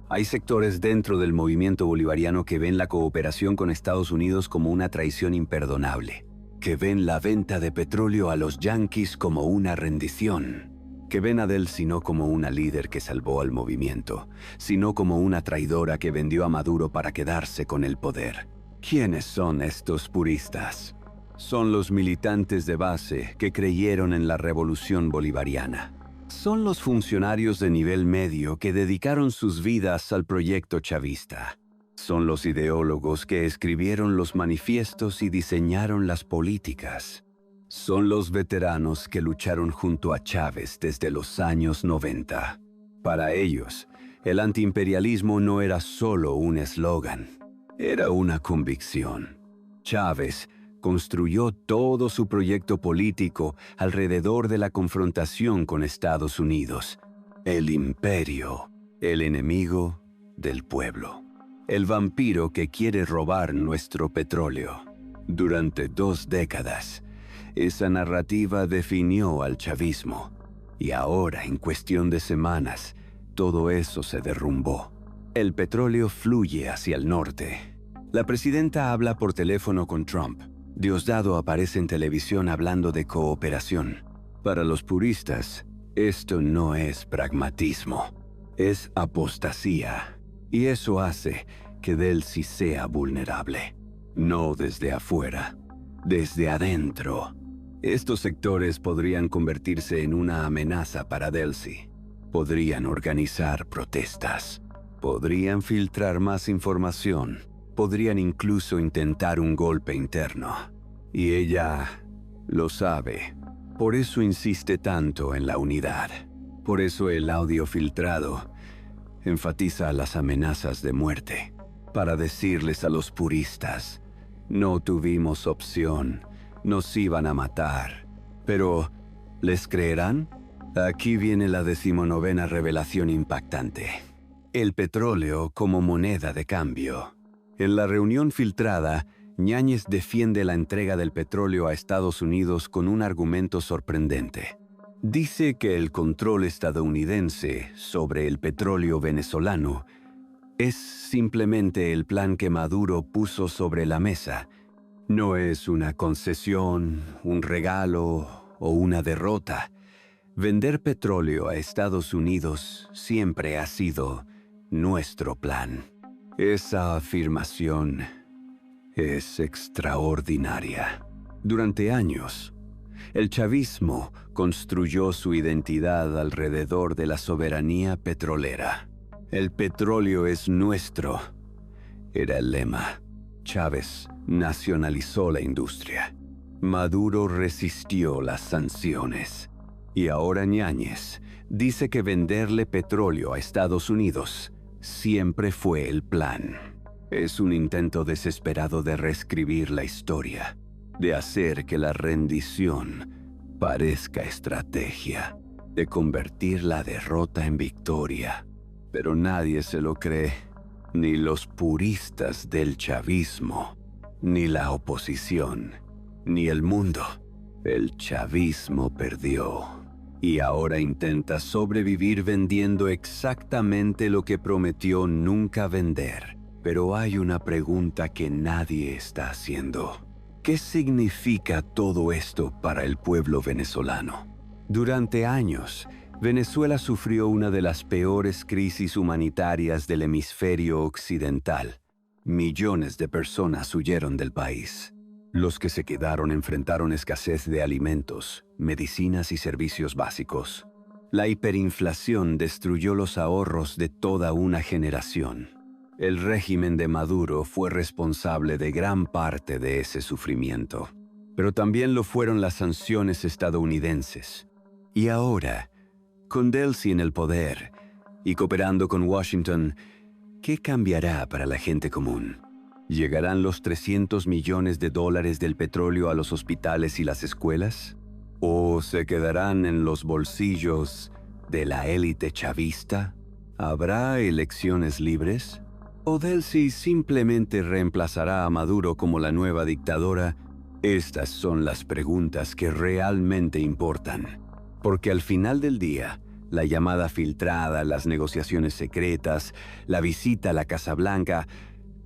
Hay sectores dentro del movimiento bolivariano que ven la cooperación con Estados Unidos como una traición imperdonable, que ven la venta de petróleo a los yanquis como una rendición, que ven a Delcy no como una líder que salvó al movimiento, sino como una traidora que vendió a Maduro para quedarse con el poder. ¿Quiénes son estos puristas? Son los militantes de base que creyeron en la revolución bolivariana. Son los funcionarios de nivel medio que dedicaron sus vidas al proyecto chavista. Son los ideólogos que escribieron los manifiestos y diseñaron las políticas. Son los veteranos que lucharon junto a Chávez desde los años 90. Para ellos, el antiimperialismo no era solo un eslogan, era una convicción. Chávez construyó todo su proyecto político alrededor de la confrontación con Estados Unidos. El imperio, el enemigo del pueblo. El vampiro que quiere robar nuestro petróleo. Durante 2 décadas, esa narrativa definió al chavismo. Y ahora, en cuestión de semanas, todo eso se derrumbó. El petróleo fluye hacia el norte. La presidenta habla por teléfono con Trump. Diosdado aparece en televisión hablando de cooperación. Para los puristas, esto no es pragmatismo, es apostasía. Y eso hace que Delcy sea vulnerable. No desde afuera, desde adentro. Estos sectores podrían convertirse en una amenaza para Delcy. Podrían organizar protestas. Podrían filtrar más información. Podrían incluso intentar un golpe interno. Y ella lo sabe. Por eso insiste tanto en la unidad. Por eso el audio filtrado enfatiza las amenazas de muerte. Para decirles a los puristas, no tuvimos opción, nos iban a matar. Pero, ¿les creerán? Aquí viene la 19ª revelación impactante. El petróleo como moneda de cambio. En la reunión filtrada, Ñáñez defiende la entrega del petróleo a Estados Unidos con un argumento sorprendente. Dice que el control estadounidense sobre el petróleo venezolano es simplemente el plan que Maduro puso sobre la mesa. No es una concesión, un regalo o una derrota. Vender petróleo a Estados Unidos siempre ha sido nuestro plan. Esa afirmación es extraordinaria. Durante años, el chavismo construyó su identidad alrededor de la soberanía petrolera. El petróleo es nuestro, era el lema. Chávez nacionalizó la industria. Maduro resistió las sanciones. Y ahora Ñáñez dice que venderle petróleo a Estados Unidos siempre fue el plan. Es un intento desesperado de reescribir la historia, de hacer que la rendición parezca estrategia. de convertir la derrota en victoria. Pero nadie se lo cree, ni los puristas del chavismo, ni la oposición, ni el mundo. El chavismo perdió y ahora intenta sobrevivir vendiendo exactamente lo que prometió nunca vender. Pero hay una pregunta que nadie está haciendo. ¿Qué significa todo esto para el pueblo venezolano? Durante años, Venezuela sufrió una de las peores crisis humanitarias del hemisferio occidental. Millones de personas huyeron del país. Los que se quedaron enfrentaron escasez de alimentos, medicinas y servicios básicos. La hiperinflación destruyó los ahorros de toda una generación. El régimen de Maduro fue responsable de gran parte de ese sufrimiento. Pero también lo fueron las sanciones estadounidenses. Y ahora, con Delcy en el poder y cooperando con Washington, ¿qué cambiará para la gente común? ¿Llegarán los $300 millones del petróleo a los hospitales y las escuelas? ¿O se quedarán en los bolsillos de la élite chavista? ¿Habrá elecciones libres? ¿O Delcy simplemente reemplazará a Maduro como la nueva dictadora? Estas son las preguntas que realmente importan. Porque al final del día, la llamada filtrada, las negociaciones secretas, la visita a la Casa Blanca,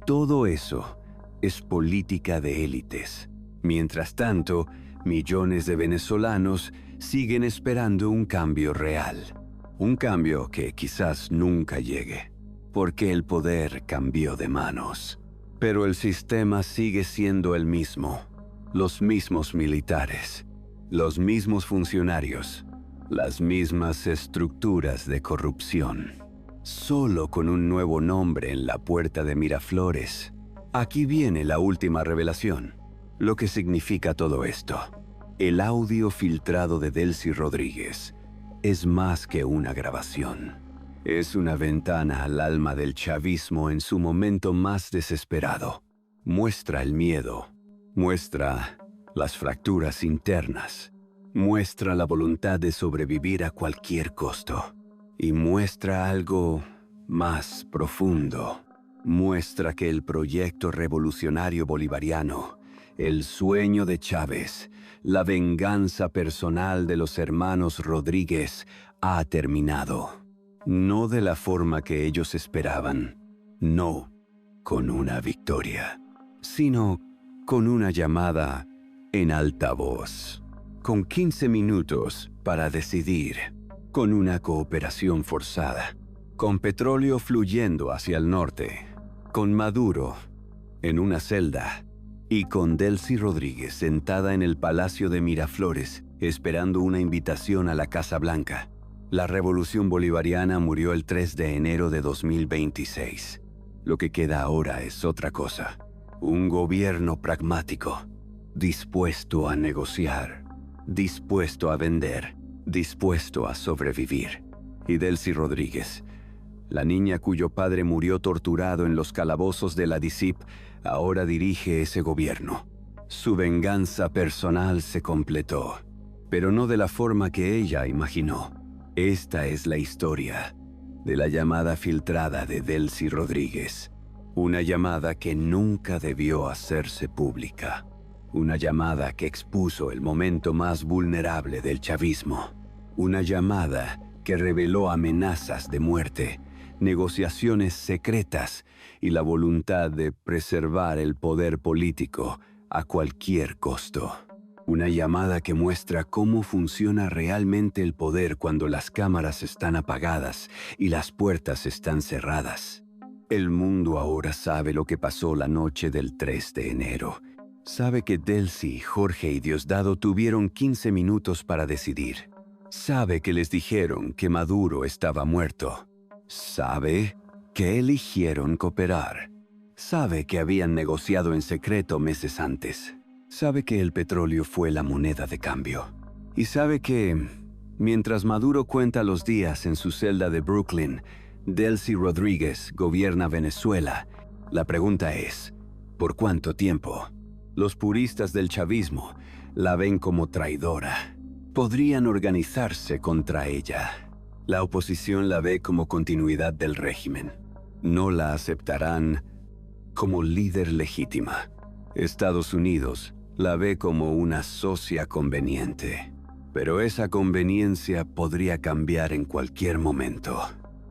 todo eso es política de élites. Mientras tanto, millones de venezolanos siguen esperando un cambio real. Un cambio que quizás nunca llegue, porque el poder cambió de manos. Pero el sistema sigue siendo el mismo. Los mismos militares, los mismos funcionarios, las mismas estructuras de corrupción. Solo con un nuevo nombre en la puerta de Miraflores. Aquí viene la última revelación. Lo que significa todo esto. El audio filtrado de Delcy Rodríguez es más que una grabación. Es una ventana al alma del chavismo en su momento más desesperado. Muestra el miedo. Muestra las fracturas internas. Muestra la voluntad de sobrevivir a cualquier costo. Y muestra algo más profundo. Muestra que el proyecto revolucionario bolivariano, el sueño de Chávez, la venganza personal de los hermanos Rodríguez ha terminado. No de la forma que ellos esperaban, no con una victoria, sino con una llamada en alta voz, con 15 minutos para decidir, con una cooperación forzada, con petróleo fluyendo hacia el norte, con Maduro en una celda y con Delcy Rodríguez sentada en el Palacio de Miraflores esperando una invitación a la Casa Blanca. La revolución bolivariana murió el 3 de enero de 2026. Lo que queda ahora es otra cosa. Un gobierno pragmático, dispuesto a negociar, dispuesto a vender, dispuesto a sobrevivir. Y Delcy Rodríguez, la niña cuyo padre murió torturado en los calabozos de la DICIP, ahora dirige ese gobierno. Su venganza personal se completó, pero no de la forma que ella imaginó. Esta es la historia de la llamada filtrada de Delcy Rodríguez. Una llamada que nunca debió hacerse pública. Una llamada que expuso el momento más vulnerable del chavismo. Una llamada que reveló amenazas de muerte, negociaciones secretas y la voluntad de preservar el poder político a cualquier costo. Una llamada que muestra cómo funciona realmente el poder cuando las cámaras están apagadas y las puertas están cerradas. El mundo ahora sabe lo que pasó la noche del 3 de enero. Sabe que Delcy, Jorge y Diosdado tuvieron 15 minutos para decidir. Sabe que les dijeron que Maduro estaba muerto. Sabe que eligieron cooperar. Sabe que habían negociado en secreto meses antes. Sabe que el petróleo fue la moneda de cambio. Y sabe que, mientras Maduro cuenta los días en su celda de Brooklyn, Delcy Rodríguez gobierna Venezuela. La pregunta es, ¿por cuánto tiempo? Los puristas del chavismo la ven como traidora. podrían organizarse contra ella. La oposición la ve como continuidad del régimen. No la aceptarán como líder legítima. Estados Unidos la ve como una socia conveniente. Pero esa conveniencia podría cambiar en cualquier momento.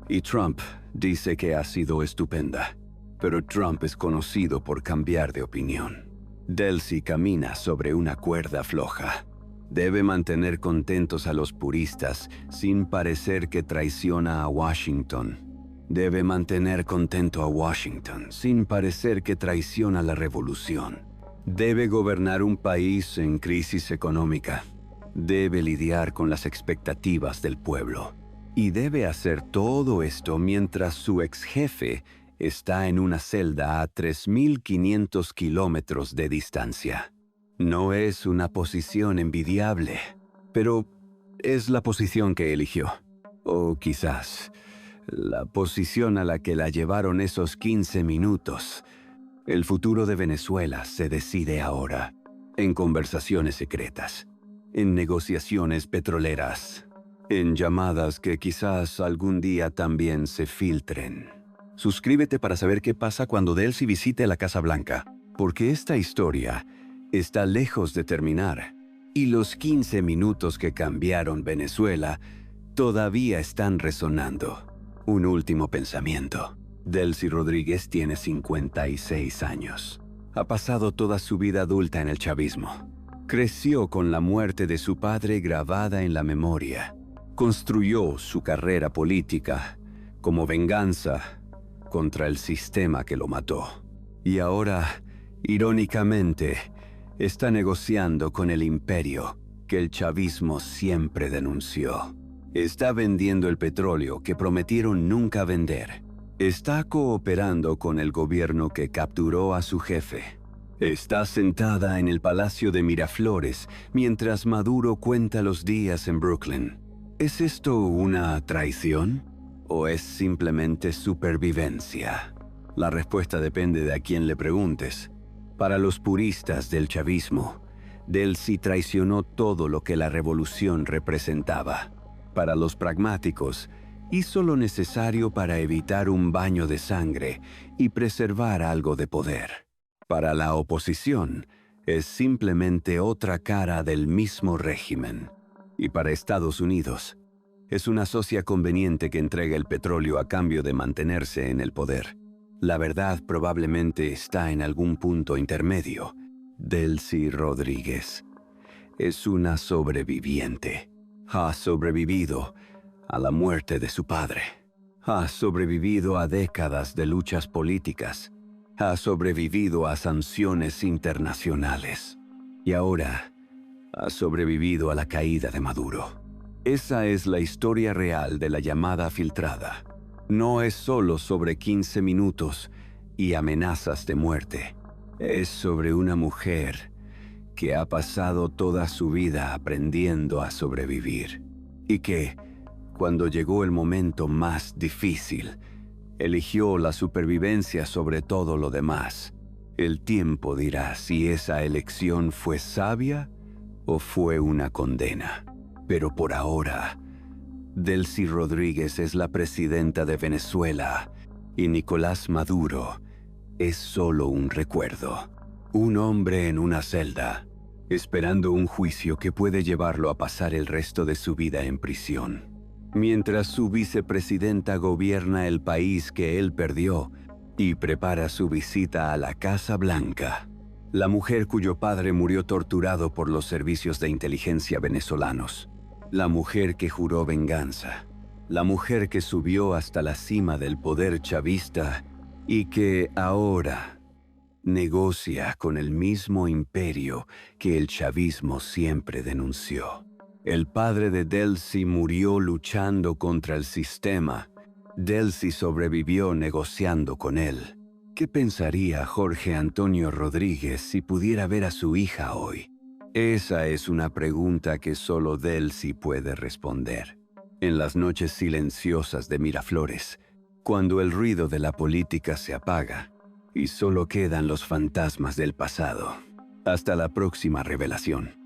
Y Trump dice que ha sido estupenda. Pero Trump es conocido por cambiar de opinión. Delcy camina sobre una cuerda floja. Debe mantener contentos a los puristas sin parecer que traiciona a Washington. Debe mantener contento a Washington sin parecer que traiciona la revolución. Debe gobernar un país en crisis económica. Debe lidiar con las expectativas del pueblo. Y debe hacer todo esto mientras su ex jefe está en una celda a 3.500 kilómetros de distancia. No es una posición envidiable, pero es la posición que eligió. O quizás la posición a la que la llevaron esos 15 minutos. El futuro de Venezuela se decide ahora, en conversaciones secretas, en negociaciones petroleras, en llamadas que quizás algún día también se filtren. Suscríbete para saber qué pasa cuando Delcy visite la Casa Blanca. Porque esta historia está lejos de terminar, y los 15 minutos que cambiaron Venezuela todavía están resonando. Un último pensamiento. Delcy Rodríguez tiene 56 años. Ha pasado toda su vida adulta en el chavismo. Creció con la muerte de su padre grabada en la memoria. Construyó su carrera política como venganza contra el sistema que lo mató. Y ahora, irónicamente, está negociando con el imperio que el chavismo siempre denunció. Está vendiendo el petróleo que prometieron nunca vender. Está cooperando con el gobierno que capturó a su jefe. Está sentada en el Palacio de Miraflores mientras Maduro cuenta los días en Brooklyn. ¿Es esto una traición? ¿O es simplemente supervivencia? La respuesta depende de a quién le preguntes. Para los puristas del chavismo, Delcy traicionó todo lo que la revolución representaba. Para los pragmáticos, hizo lo necesario para evitar un baño de sangre y preservar algo de poder. Para la oposición, es simplemente otra cara del mismo régimen. Y para Estados Unidos, es una socia conveniente que entrega el petróleo a cambio de mantenerse en el poder. La verdad probablemente está en algún punto intermedio. Delcy Rodríguez es una sobreviviente. Ha sobrevivido a la muerte de su padre. Ha sobrevivido a décadas de luchas políticas. Ha sobrevivido a sanciones internacionales. Y ahora ha sobrevivido a la caída de Maduro. Esa es la historia real de la llamada filtrada. No es solo sobre 15 minutos y amenazas de muerte. Es sobre una mujer que ha pasado toda su vida aprendiendo a sobrevivir. Y que, cuando llegó el momento más difícil, eligió la supervivencia sobre todo lo demás. El tiempo dirá si esa elección fue sabia o fue una condena. Pero por ahora, Delcy Rodríguez es la presidenta de Venezuela y Nicolás Maduro es solo un recuerdo. Un hombre en una celda, esperando un juicio que puede llevarlo a pasar el resto de su vida en prisión. Mientras su vicepresidenta gobierna el país que él perdió y prepara su visita a la Casa Blanca. La mujer cuyo padre murió torturado por los servicios de inteligencia venezolanos. La mujer que juró venganza. La mujer que subió hasta la cima del poder chavista y que ahora negocia con el mismo imperio que el chavismo siempre denunció. El padre de Delcy murió luchando contra el sistema. Delcy sobrevivió negociando con él. ¿Qué pensaría Jorge Antonio Rodríguez si pudiera ver a su hija hoy? Esa es una pregunta que solo Delcy puede responder. En las noches silenciosas de Miraflores, cuando el ruido de la política se apaga y solo quedan los fantasmas del pasado. Hasta la próxima revelación.